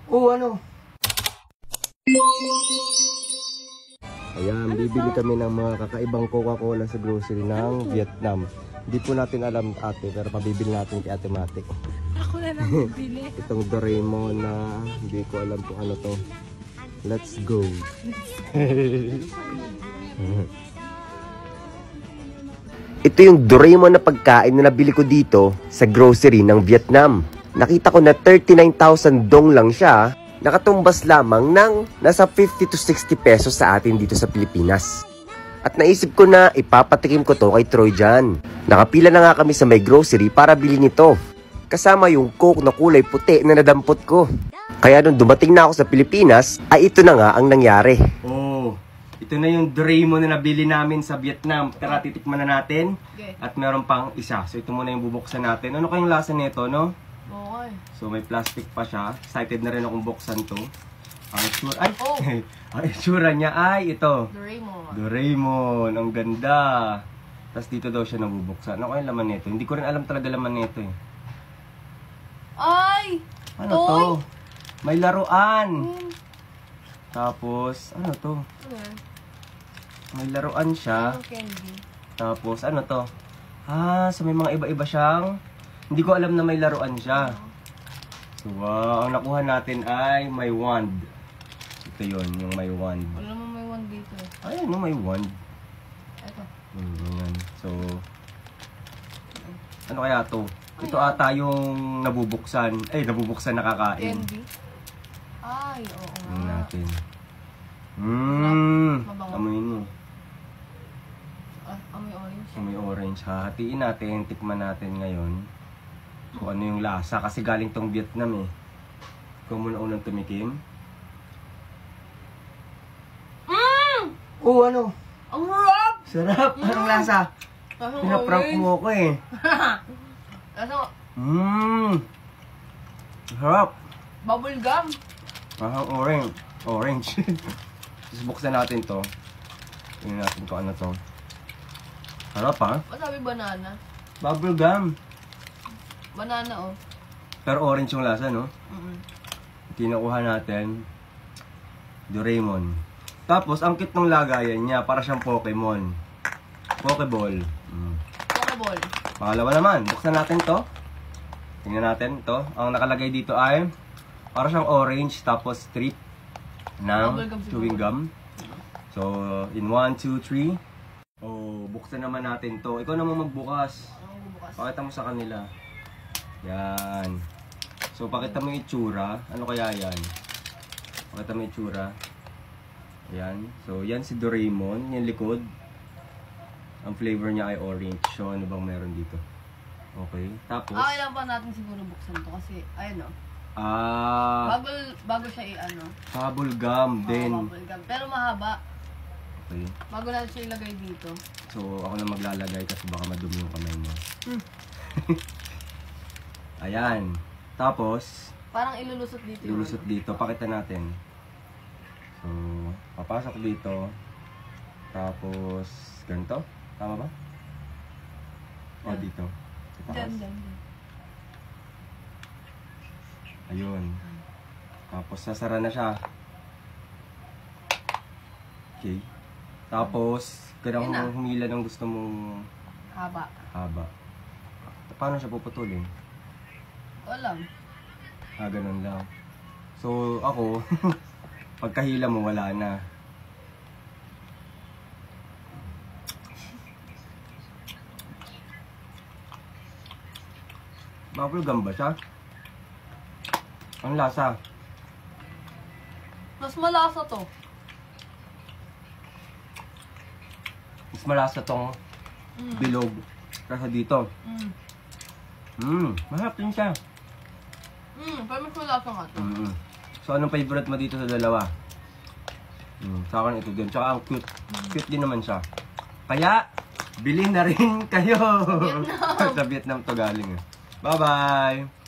Oo, ano? Ayan, bibili kami ng mga kakaibang Coca-Cola sa grocery ng Vietnam. Hindi po natin alam, ate, pero pabibili natin kay Ate Matic. Ako na lang bibili. Itong Doraemon na hindi ko alam kung ano to. Let's go. Ito yung Doraemon na pagkain na nabili ko dito sa grocery ng Vietnam. Nakita ko na 39,000 dong lang siya. Nakatumbas lamang ng nasa 50 to 60 pesos sa atin dito sa Pilipinas. At naisip ko na ipapatikim ko to kay Troy dyan. Nakapila na nga kami sa may grocery para bilhin ito. Kasama yung Coke na kulay puti na nadampot ko. Kaya nung dumating na ako sa Pilipinas, ay ito na nga ang nangyari. Oh, ito na yung Doraemon na nabili namin sa Vietnam. Tara, titikman na natin. Okay. At meron pang isa. So ito muna yung bubuksan natin. Ano kayong lasa nito, no? Okay. So may plastic pa siya. Excited na rin akong buksan to. Ang itsura, ay! Oh. Ang itsura niya ay ito. Doraemon. Doraemon. Ang ganda. Tapos dito daw siya nabubuksan. Ano kayong laman nito? Hindi ko rin alam talaga laman nito eh. Ay! Ano toy? To? May laruan. Tapos, ano to? May laruan siya. Candy. Tapos, ano to? So may mga iba-iba siyang... Hindi ko alam na may laruan siya. So, wow. Ang nakuha natin ay may wand. Ito yun, yung may wand. Wala naman may wand dito. Ayan, no, may wand. Ito. Ayan. So, ano kaya to? Ito ata yung nabubuksan. Ay, nabubuksan nakakain. Candy? Ay, oo nga. Tingnan natin. Mabango. Amoy mo. Amoy orange. Amoy orange. Hahatiin natin, tikman natin ngayon. Kung ano yung lasa. Kasi galing tong Vietnam eh. Ikaw muna unang tumikim. Oo, ano? Ang sarap! Sarap! Anong lasa? Pinaprank mo ko eh. Lasa Sarap! bubble gum. Parang orange. Orange. Tapos buksan natin to. Tingnan natin kung ano to. Sarap ha? Masabi banana. Bubble gum. Banana oh. Pero orange yung lasa, no? Kinukuha natin. Doraemon. Tapos, ang cute ng lagayan niya. Para siyang Pokemon. Pokeball. Pokeball. Pangalawa naman. Buksan natin to. Tingnan natin to. Ang nakalagay dito ay para siyang orange. Tapos strip ng chewing gum. So, in 1, 2, 3. Oh, buksan naman natin to. Ikaw naman magbukas. Pakita mo sa kanila. Yan. So, pakita mo yung itsura. Ano kaya yan? Pakita mo yung itsura. Yan. So, yan si Doraemon. Yung likod. Ang flavor niya ay orange. So, ano bang meron dito? Okay. Tapos... kailangan pa natin siguro buksan to kasi, ayun o. Bago siya i-ano. Bubble gum din. Bubble gum. Pero mahaba. Okay. Bago natin siya ilagay dito. So, ako na maglalagay kasi baka madumi yung kamay mo. Ayan. Tapos, parang ilulusot dito. ilulusot dito. Pakita natin. So, papasok dito. Tapos, ganito. Tama ba? O, dito. Diyan. Ayun. Tapos, sasara na siya. Okay. Tapos, ganang humila ng gusto mong haba. Paano siya puputulin? Wala. Ganun lang. So, ako, pagkahila mo, wala na. Bubble gum ba siya? Ang lasa. Mas malasa to. Mas malasa tong bilog. Kasi dito. Mahap din siya. Pero mas malasa nga to. So, anong favorite mo dito sa dalawa? Sa akin ito din. Tsaka ang cute. Cute din naman siya. Kaya, bilhin na rin kayo. Sa Vietnam to galing. Bye-bye!